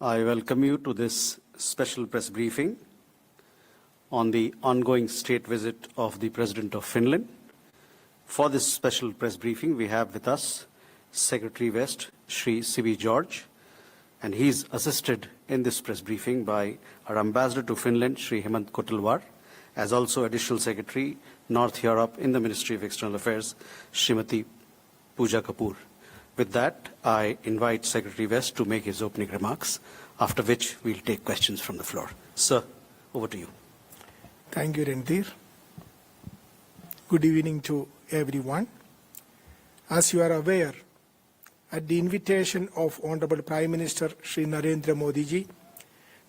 I welcome you to this special press briefing on the ongoing state visit of the President of Finland. For this special press briefing, we have with us Secretary West, Shri Sibi George, and he's assisted in this press briefing by our Ambassador to Finland, Shri Hemant Kotalwar, as also Additional Secretary, North Europe in the Ministry of External Affairs, Srimati Pooja Kapoor. With that, I invite Secretary West to make his opening remarks, after which we'll take questions from the floor. Sir, over to you. Thank you, Randhir. Good evening to everyone. As you are aware, at the invitation of Honorable Prime Minister Shri Narendra Modi ji,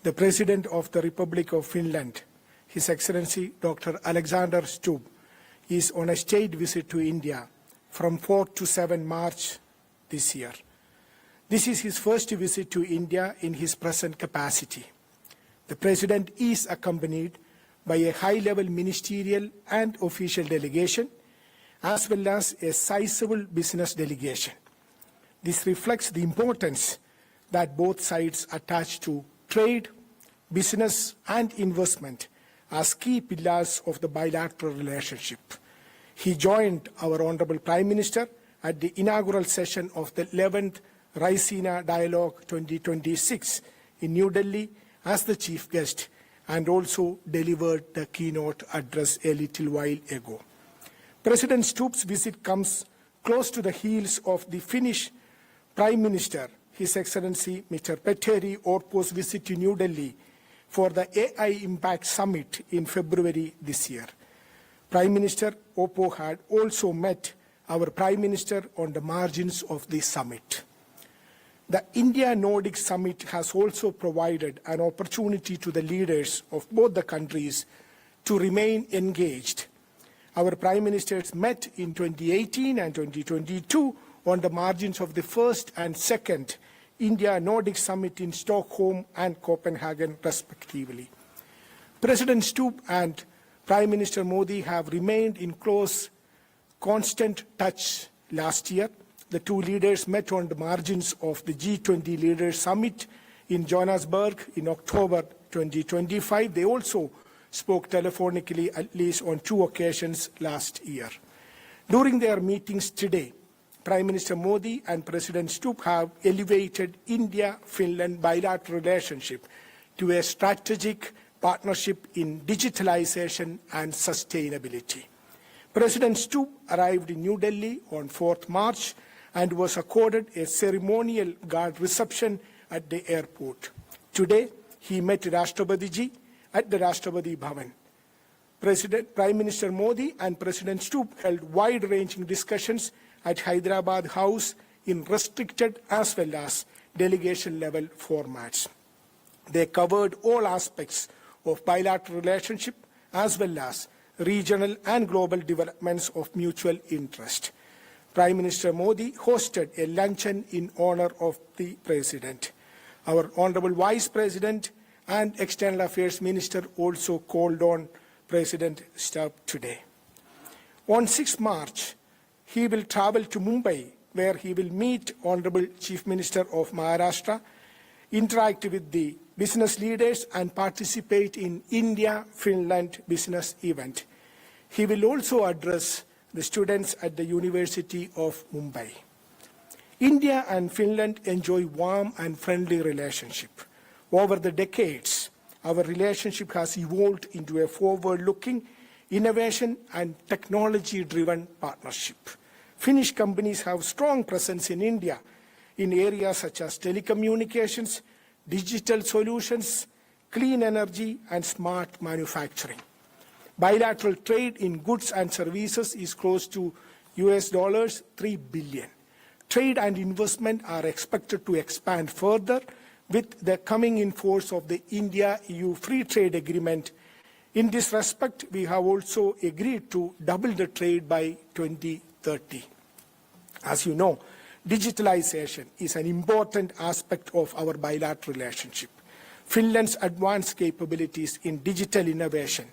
the President of the Republic of Finland, His Excellency Dr. Alexander Stubb, is on a state visit to India from 4 to 7 March this year. This is his first visit to India in his present capacity. The President is accompanied by a high-level ministerial and official delegation, as well as a sizable business delegation. This reflects the importance that both sides attach to trade, business, and investment as key pillars of the bilateral relationship. He joined our Honorable Prime Minister at the inaugural session of the 11th Raisina Dialogue 2026 in New Delhi as the chief guest, and also delivered the keynote address a little while ago. President Stubb's visit comes close to the heels of the Finnish Prime Minister, His Excellency Mr. Petteri Orpo's visit to New Delhi for the AI Impact Summit in February this year. Prime Minister Orpo had also met our Prime Minister on the margins of the summit. The India-Nordic Summit has also provided an opportunity to the leaders of both the countries to remain engaged. Our Prime Ministers met in 2018 and 2022 on the margins of the first and second India-Nordic Summit in Stockholm and Copenhagen, respectively. President Stubb and Prime Minister Modi have remained in close, constant touch last year. The two leaders met on the margins of the G20 Leaders Summit in Johannesburg in October 2025. They also spoke telephonically at least on 2 occasions last year. During their meetings today, Prime Minister Modi and President Stubb have elevated India-Finland bilateral relationship to a strategic partnership in digitalization and sustainability. President Stubb arrived in New Delhi on 4th March and was accorded a ceremonial guard reception at the airport. Today, he met Rashtrapati ji at the Rashtrapati Bhavan. Prime Minister Modi and President Stubb held wide-ranging discussions at Hyderabad House in restricted as well as delegation-level formats. They covered all aspects of bilateral relationship as well as regional and global developments of mutual interest. Prime Minister Modi hosted a luncheon in honor of the President. Our Honorable Vice President and External Affairs Minister also called on President Stubb today. On 6 March, he will travel to Mumbai, where he will meet Honorable Chief Minister of Maharashtra, interact with the business leaders, and participate in India-Finland business event. He will also address the students at the University of Mumbai. India and Finland enjoy warm and friendly relationship. Over the decades, our relationship has evolved into a forward-looking, innovation and technology-driven partnership. Finnish companies have strong presence in India in areas such as telecommunications, digital solutions, clean energy, and smart manufacturing. Bilateral trade in goods and services is close to $3 billion. Trade and investment are expected to expand further with the coming in force of the India-EU Free Trade Agreement. In this respect, we have also agreed to double the trade by 2030. As you know, digitalization is an important aspect of our bilateral relationship. Finland's advanced capabilities in digital innovation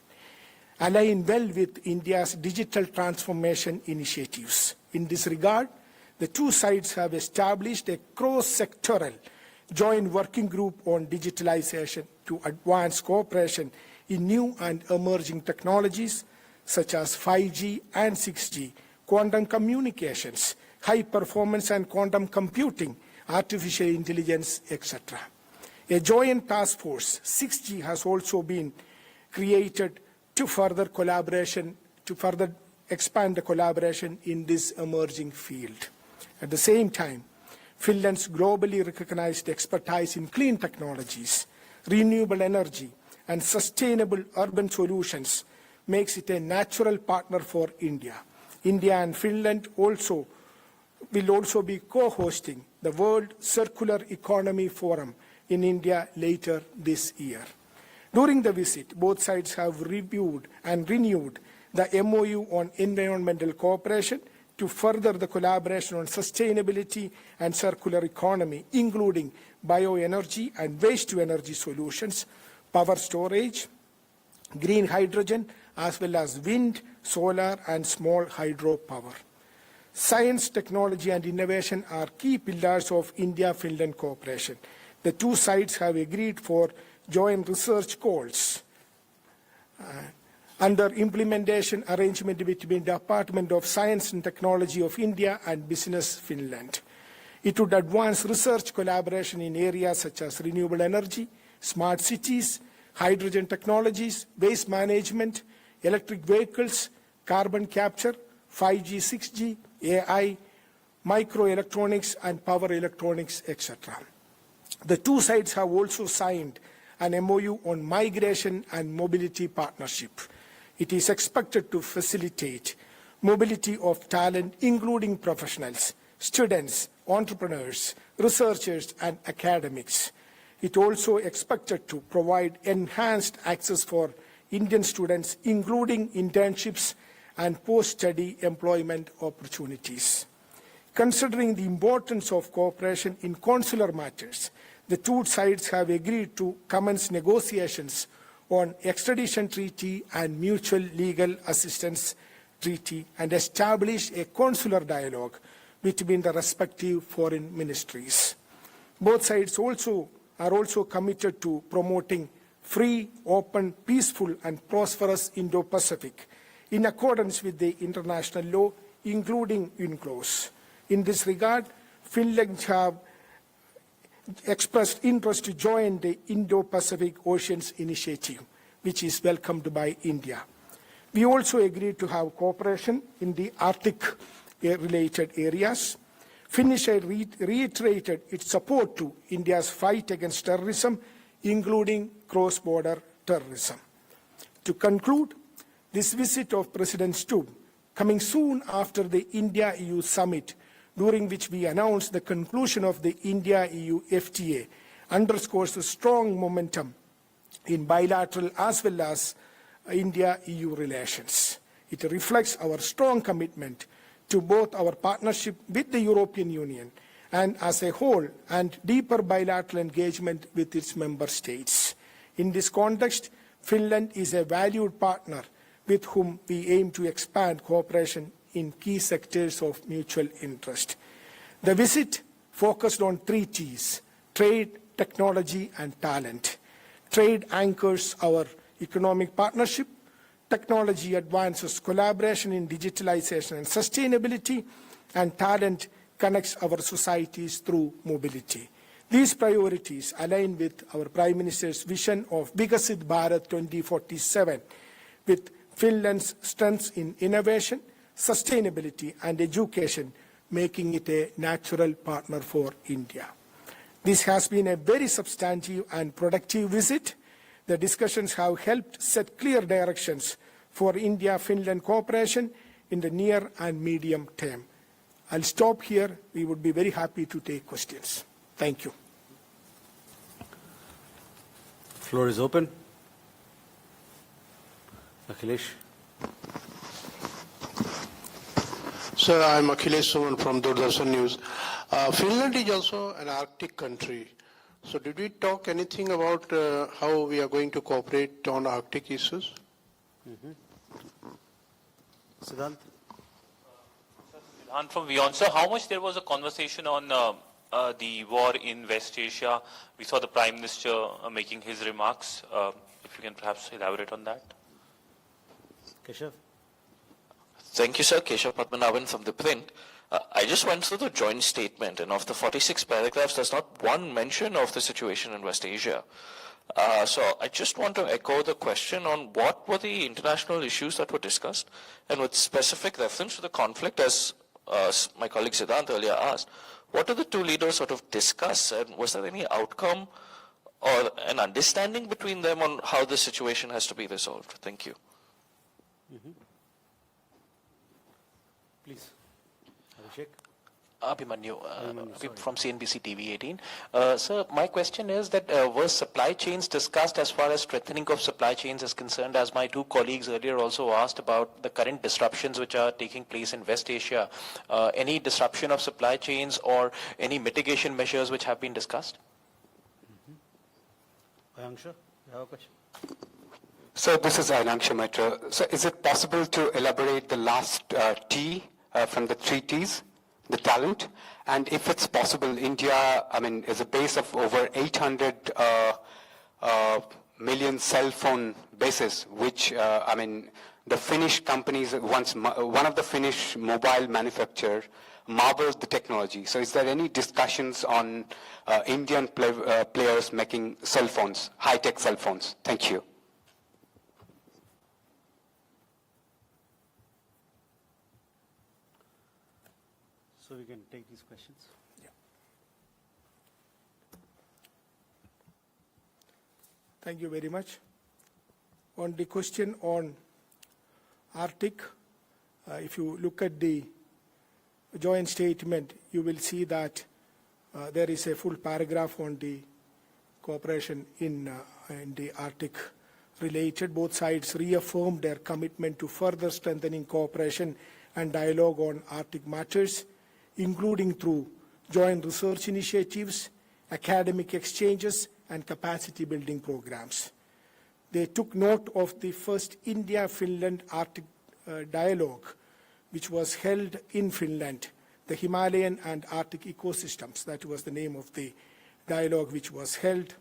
align well with India's digital transformation initiatives. In this regard, the two sides have established a cross-sectoral joint working group on digitalization to advance cooperation in new and emerging technologies such as 5G and 6G, quantum communications, high performance and quantum computing, artificial intelligence, etc. A joint task force, 6G, has also been created to further expand the collaboration in this emerging field. At the same time, Finland's globally recognized expertise in clean technologies, renewable energy, and sustainable urban solutions makes it a natural partner for India. India and Finland will also be co-hosting the World Circular Economy Forum in India later this year. During the visit, both sides have reviewed and renewed the MOU on environmental cooperation to further the collaboration on sustainability and circular economy, including bioenergy and waste-to-energy solutions, power storage, green hydrogen, as well as wind, solar, and small hydropower. Science, technology, and innovation are key pillars of India-Finland cooperation. The two sides have agreed for joint research goals under implementation arrangement between the Department of Science and Technology of India and Business Finland. It would advance research collaboration in areas such as renewable energy, smart cities, hydrogen technologies, waste management, electric vehicles, carbon capture, 5G, 6G, AI, microelectronics, and power electronics, etc. The two sides have also signed an MOU on migration and mobility partnership. It is expected to facilitate mobility of talent, including professionals, students, entrepreneurs, researchers, and academics. It also expected to provide enhanced access for Indian students, including internships and post-study employment opportunities. Considering the importance of cooperation in consular matters, the two sides have agreed to commence negotiations on extradition treaty and mutual legal assistance treaty and establish a consular dialogue between the respective foreign ministries. Both sides are also committed to promoting free, open, peaceful, and prosperous Indo-Pacific in accordance with the international law, including UNCLOS. In this regard, Finland have expressed interest to join the Indo-Pacific Oceans Initiative, which is welcomed by India. We also agreed to have cooperation in the Arctic-related areas. Finnish reiterated its support to India's fight against terrorism, including cross-border terrorism. To conclude, this visit of President Stubb, coming soon after the India-EU summit, during which we announced the conclusion of the India-EU FTA, underscores the strong momentum in bilateral as well as India-EU relations. It reflects our strong commitment to both our partnership with the European Union and as a whole, and deeper bilateral engagement with its member states. In this context, Finland is a valued partner with whom we aim to expand cooperation in key sectors of mutual interest. The visit focused on 3 T's: trade, technology, and talent. Trade anchors our economic partnership. Technology advances collaboration in digitalization and sustainability, and talent connects our societies through mobility. These priorities align with our Prime Minister's vision of Vikasit Bharat 2047, with Finland's strengths in innovation, sustainability, and education, making it a natural partner for India. This has been a very substantive and productive visit. The discussions have helped set clear directions for India-Finland cooperation in the near and medium term. I'll stop here. We would be very happy to take questions. Thank you. Floor is open. Akhilesh. Sir, I'm Akhilesh Suman from Doordarshan News. Finland is also an Arctic country. So did we talk anything about how we are going to cooperate on Arctic issues? Siddhant. Siddhant from Beyond. So how much there was a conversation on the war in West Asia. We saw the Prime Minister making his remarks. If you can perhaps elaborate on that. Keshav? Thank you, sir. Keshav Padmanabhan from The Print. I just went through the joint statement, and of the 46 paragraphs, there's not one mention of the situation in West Asia. So I just want to echo the question on what were the international issues that were discussed, and with specific reference to the conflict, as my colleague Siddhant earlier asked, what did the two leaders sort of discuss, and was there any outcome or an understanding between them on how the situation has to be resolved? Thank you. Please. Abhishek? Abhimanyu, from CNBC TV 18. Sir, my question is that were supply chains discussed as far as strengthening of supply chains is concerned, as my two colleagues earlier also asked about the current disruptions which are taking place in West Asia. Any disruption of supply chains or any mitigation measures which have been discussed? Ayanksha, you have a question? So this is Ayanksha Mitra. So is it possible to elaborate the last T from the three Ts? The talent, and if it's possible, India, is a base of over 800 million cell phone bases, which, the Finnish companies, one of the Finnish mobile manufacturer marveled the technology. So is there any discussions on Indian players making cell phones, high-tech cell phones? Thank you. So we can take these questions. Yeah. Thank you very much. On the question on Arctic, if you look at the joint statement, you will see that there is a full paragraph on the cooperation in the Arctic related. Both sides reaffirmed their commitment to further strengthening cooperation and dialogue on Arctic matters, including through joint research initiatives, academic exchanges, and capacity building programs. They took note of the first India-Finland Arctic dialogue, which was held in Finland, the Himalayan and Arctic ecosystems. That was the name of the dialogue which was held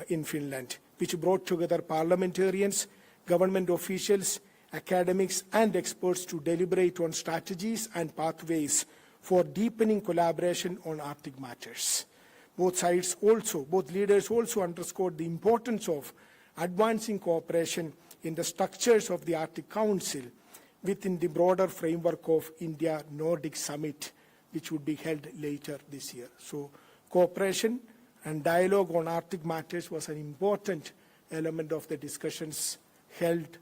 in Finland, which brought together parliamentarians, government officials, academics, and experts to deliberate on strategies and pathways for deepening collaboration on Arctic matters. Both leaders also underscored the importance of advancing cooperation in the structures of the Arctic Council within the broader framework of India-Nordic Summit, which would be held later this year. So cooperation and dialogue on Arctic matters was an important element of the discussions held,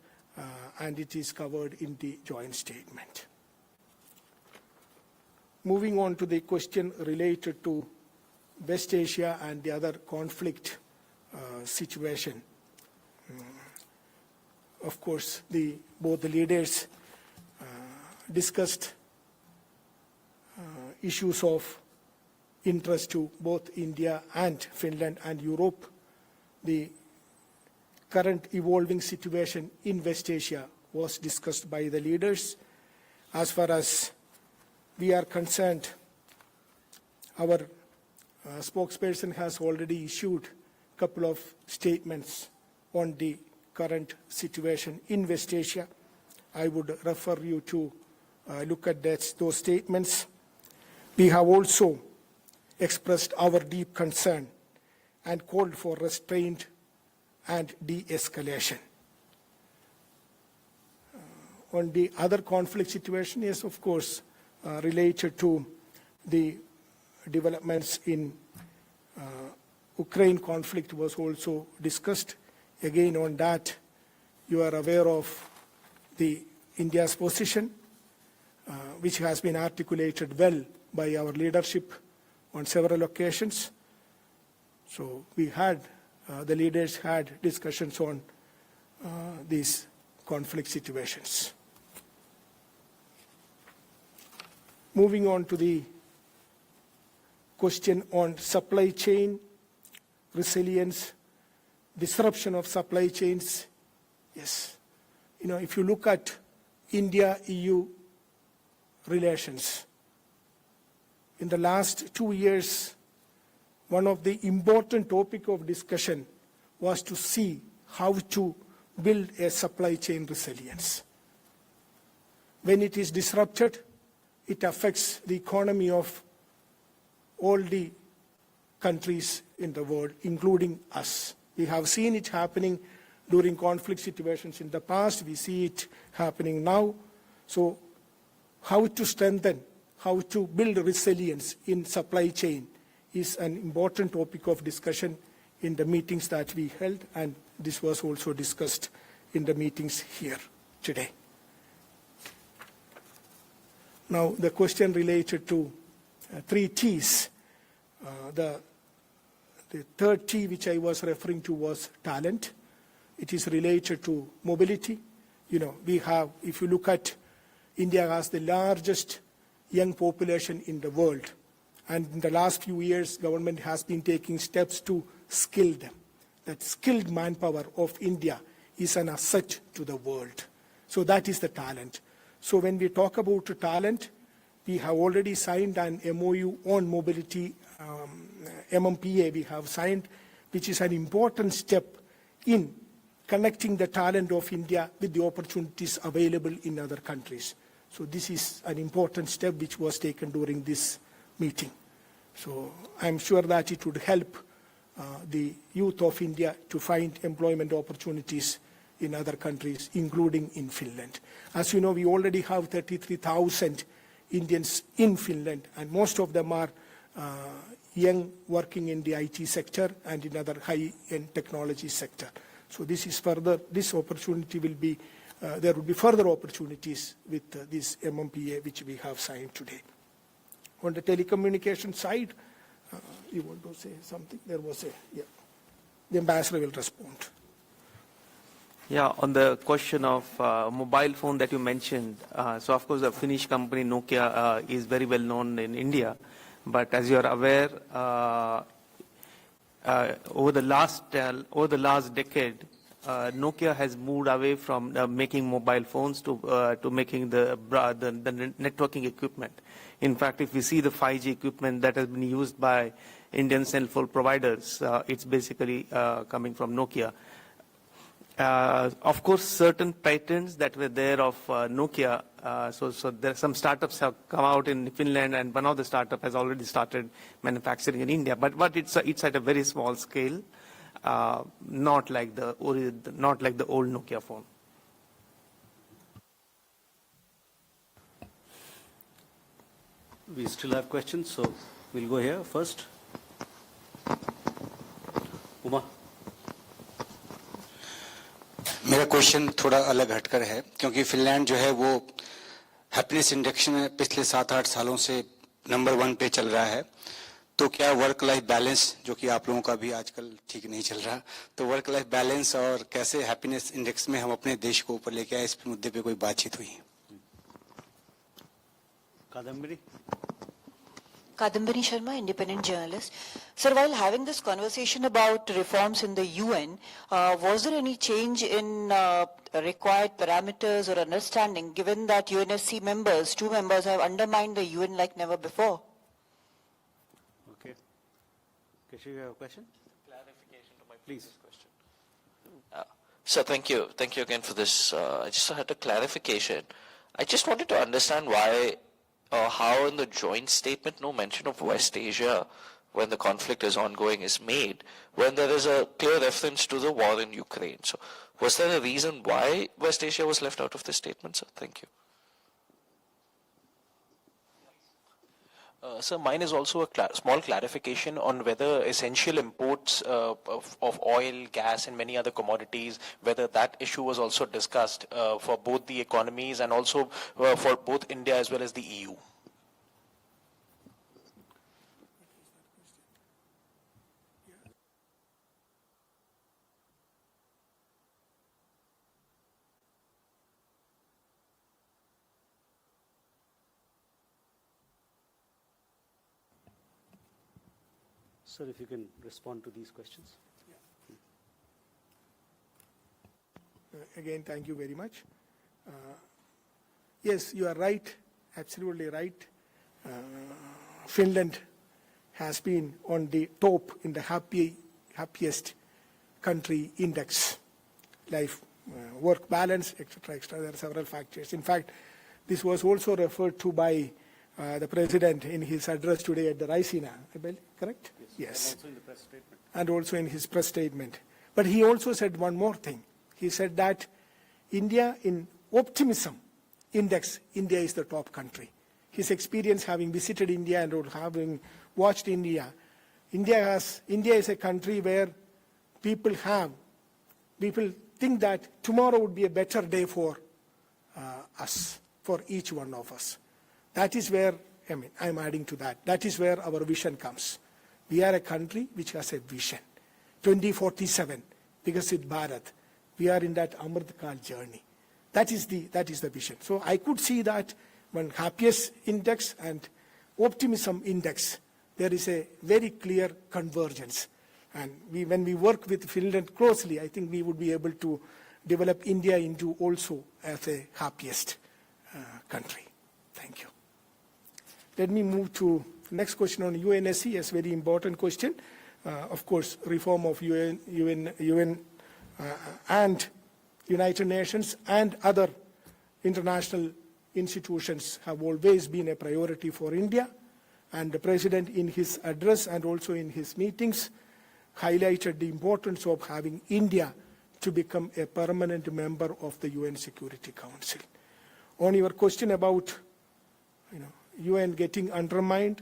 and it is covered in the joint statement. Moving on to the question related to West Asia and the other conflict situation. Of course, both the leaders discussed issues of interest to both India and Finland and Europe. The current evolving situation in West Asia was discussed by the leaders. As far as we are concerned, our spokesperson has already issued a couple of statements on the current situation in West Asia. I would refer you to look at those statements. We have also expressed our deep concern and called for restraint and de-escalation. On the other conflict situation is, of course, related to the developments in Ukraine conflict was also discussed. Again, on that, you are aware of India's position, which has been articulated well by our leadership on several occasions. So the leaders had discussions on these conflict situations. Moving on to the question on supply chain resilience, disruption of supply chains. Yes, if you look at India-EU relations, in the last 2 years, one of the important topic of discussion was to see how to build a supply chain resilience. When it is disrupted, it affects the economy of all the countries in the world, including us. We have seen it happening during conflict situations in the past. We see it happening now. So how to strengthen, how to build resilience in supply chain is an important topic of discussion in the meetings that we held, and this was also discussed in the meetings here today. Now, the question related to 3 T's. The third T which I was referring to was talent. It is related to mobility. You know, we have, if you look at India has the largest young population in the world. And in the last few years, government has been taking steps to skill them. That skilled manpower of India is an asset to the world. So that is the talent. So when we talk about talent, we have already signed an MOU on mobility, MEA we have signed, which is an important step in connecting the talent of India with the opportunities available in other countries. So this is an important step which was taken during this meeting. So I'm sure that it would help the youth of India to find employment opportunities in other countries, including in Finland. As you know, we already have 33,000 Indians in Finland, and most of them are young, working in the IT sector and in other high-end technology sector. So this is further, this opportunity will be, there will be further opportunities with this MEA which we have signed today. On the telecommunication side, you want to say something? There was a, yeah. The ambassador will respond. Yeah, on the question of mobile phone that you mentioned, so of course the Finnish company Nokia is very well known in India, but as you are aware, over the last decade, Nokia has moved away from making mobile phones to making the networking equipment. In fact, if we see the 5G equipment that has been used by Indian cell phone providers, it's basically coming from Nokia. Of course, certain patents that were there of Nokia, so there some startups have come out in Finland, and one of the startup has already started manufacturing in India. But it's at a very small scale, not like the old Nokia phone. We still have questions, so we'll go here first. Uma. मेरा question थोड़ा अलग हटकर है, क्योंकि Finland जो है वो happiness index में पिछले 7-8 सालों से नंबर 1 पे चल रहा है. तो क्या वर्क लाइफ बैलेंस, जो कि आप लोगों का भी आजकल ठीक नहीं चल रहा, तो वर्क लाइफ बैलेंस और कैसे हैप्पीनेस इंडेक्स में हम अपने देश को ऊपर लेके आए, इस मुद्दे पे कोई बातचीत हुई? Kadambini Sharma, independent journalist. Sir, while having this conversation about reforms in the UN, was there any change in required parameters or understanding, given that UNSC members, 2 members, have undermined the UN like never before? Okay. Keshav, you have a question? Clarification to my Please. question. Sir, thank you. Thank you again for this. I just had a clarification. I just wanted to understand why, how in the joint statement no mention of West Asia when the conflict is ongoing is made, when there is a clear reference to the war in Ukraine. So was there a reason why West Asia was left out of this statement, sir? Thank you. Sir, mine is also a small clarification on whether essential imports of oil, gas and many other commodities, whether that issue was also discussed for both the economies and also for both India as well as the EU. Sir, if you can respond to these questions. Again, thank you very much. Yes, you are right, absolutely right. Finland has been on the top in the happiest country index, life, work balance, etc., etc. There are several factors. In fact, this was also referred to by the President in his address today at the Raisina, I believe, correct? Yes. And also in the press statement. And also in his press statement. But he also said one more thing. He said that India, in optimism index, India is the top country. His experience having visited India and having watched India, India is a country where people think that tomorrow would be a better day for us, for each one of us. That is where, I'm adding to that. That is where our vision comes. We are a country which has a vision. 2047, Vikasit Bharat. We are in that Amrit Kal journey. That is the vision. So I could see that when happiest index and optimism index, there is a very clear convergence. And when we work with Finland closely, I think we would be able to develop India into also as a happiest country. Thank you. Let me move to next question on UNSC, a very important question. Of course, reform of UN and United Nations and other international institutions have always been a priority for India. And the President in his address and also in his meetings highlighted the importance of having India to become a permanent member of the UN Security Council. On your question about UN getting undermined,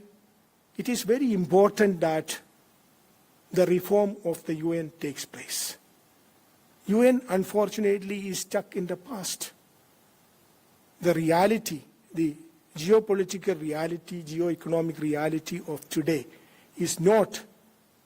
it is very important that the reform of the UN takes place. UN, unfortunately, is stuck in the past. The reality, the geopolitical reality, geo-economic reality of today is not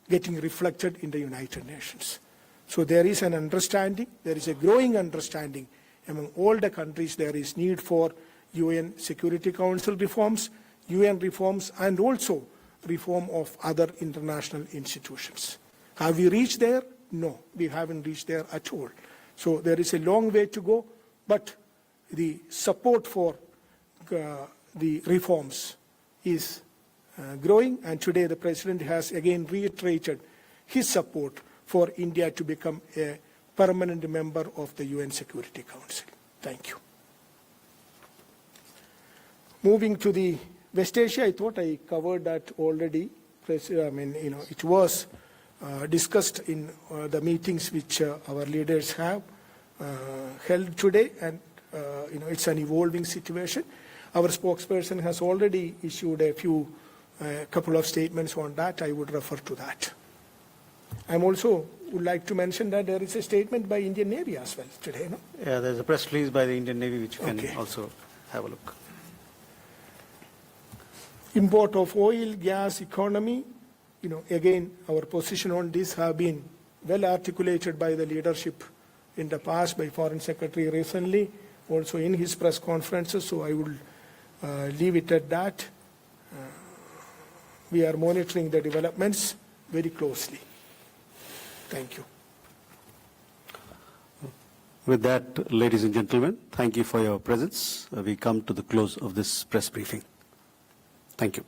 getting reflected in the United Nations. So there is an understanding, there is a growing understanding among all the countries there is need for UN Security Council reforms, UN reforms, and also reform of other international institutions. Have we reached there? No, we haven't reached there at all. So there is a long way to go, but the support for the reforms is growing, and today the President has again reiterated his support for India to become a permanent member of the UN Security Council. Thank you. Moving to the West Asia, I thought I covered that already. It was discussed in the meetings which our leaders have held today, and it's an evolving situation. Our spokesperson has already issued a couple of statements on that. I would refer to that. I also would like to mention that there is a statement by Indian Navy as well today. No? Yeah, there's a press release by the Indian Navy which you can also have a look. Import of oil, gas, economy, again, our position on this have been well articulated by the leadership in the past, by Foreign Secretary recently, also in his press conferences, so I will leave it at that. We are monitoring the developments very closely. Thank you. With that, ladies and gentlemen, thank you for your presence. We come to the close of this press briefing. Thank you.